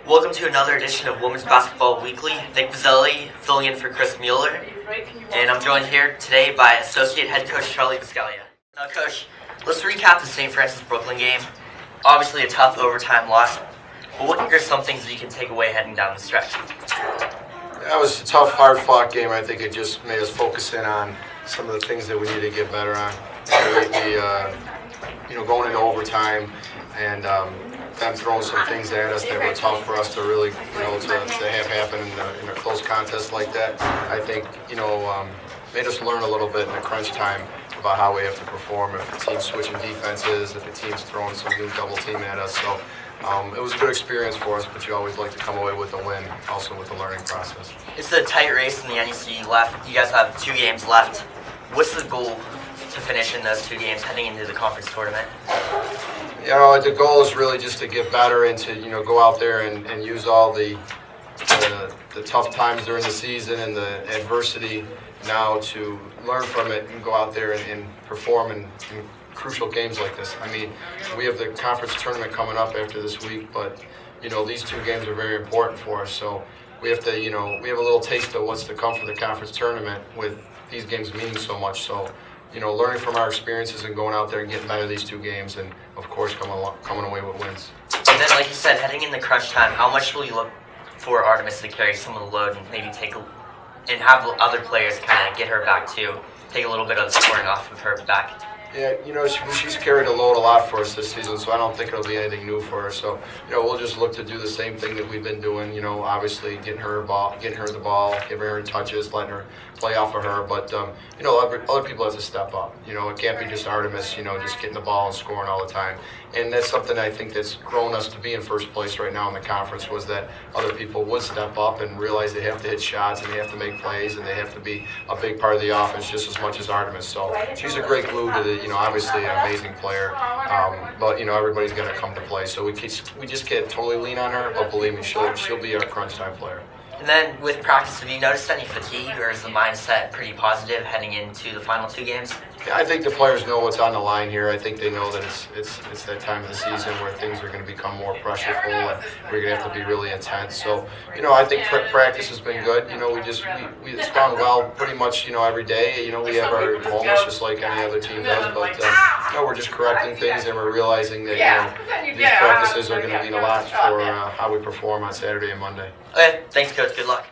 Welcome to another edition of Women's Basketball Weekly. Nick Buzzelli filling in for Chris Mueller, and I'm joined here today by Associate Head Coach Charlie Buscaglia. Now, Coach, let's recap the St. Francis-Brooklyn game. Obviously a tough overtime loss, but what are some things that you can take away heading down the stretch? That was a tough, hard-fought game. I think it just made us focus in on some of the things that we need to get better on. Going into overtime and them throwing some things at us that were tough for us to really, to have happen in a close contest like that. I think, made us learn a little bit in the crunch time about how we have to perform if the team's switching defenses, if the team's throwing some new double team at us. So it was a good experience for us, but you always like to come away with a win, also with the learning process. It's a tight race in the NEC left. You guys have 2 games left. What's the goal to finish in those 2 games heading into the conference tournament? The goal is really just to get better and to go out there and use all the tough times during the season and the adversity now to learn from it and go out there and perform in crucial games like this. I mean, we have the conference tournament coming up after this week, but these 2 games are very important for us. So we have to we have a little taste of what's to come for the conference tournament with these games meaning so much. So learning from our experiences and going out there and getting better these 2 games, and of course coming away with wins. And then, like you said, heading in the crunch time, how much will you look for Artemis to carry some of the load and maybe and have other players kind of get her back too, take a little bit of the scoring off of her back? Yeah, she's carried a load a lot for us this season, so I don't think it'll be anything new for her. So, we'll just look to do the same thing that we've been doing. Obviously getting her the ball, giving her touches, letting her play off of her. But other people have to step up. It can't be just Artemis, just getting the ball and scoring all the time. And that's something I think that's grown us to be in first place right now in the conference, was that other people would step up and realize they have to hit shots and they have to make plays and they have to be a big part of the offense just as much as Artemis. So she's a great glue to the, obviously an amazing player, but everybody's going to come to play. So we just can't totally lean on her, but believe me, she'll be our crunch time player. And then with practice, have you noticed any fatigue, or is the mindset pretty positive heading into the final 2 games? Yeah, I think the players know what's on the line here. I think they know that it's that time of the season where things are going to become more pressureful and we're going to have to be really intense. So, I think practice has been good. It's gone well pretty much, every day. We have our moments just like any other team does, but we're just correcting things and we're realizing that these practices are going to mean a lot for how we perform on Saturday and Monday. Okay, thanks, Coach. Good luck.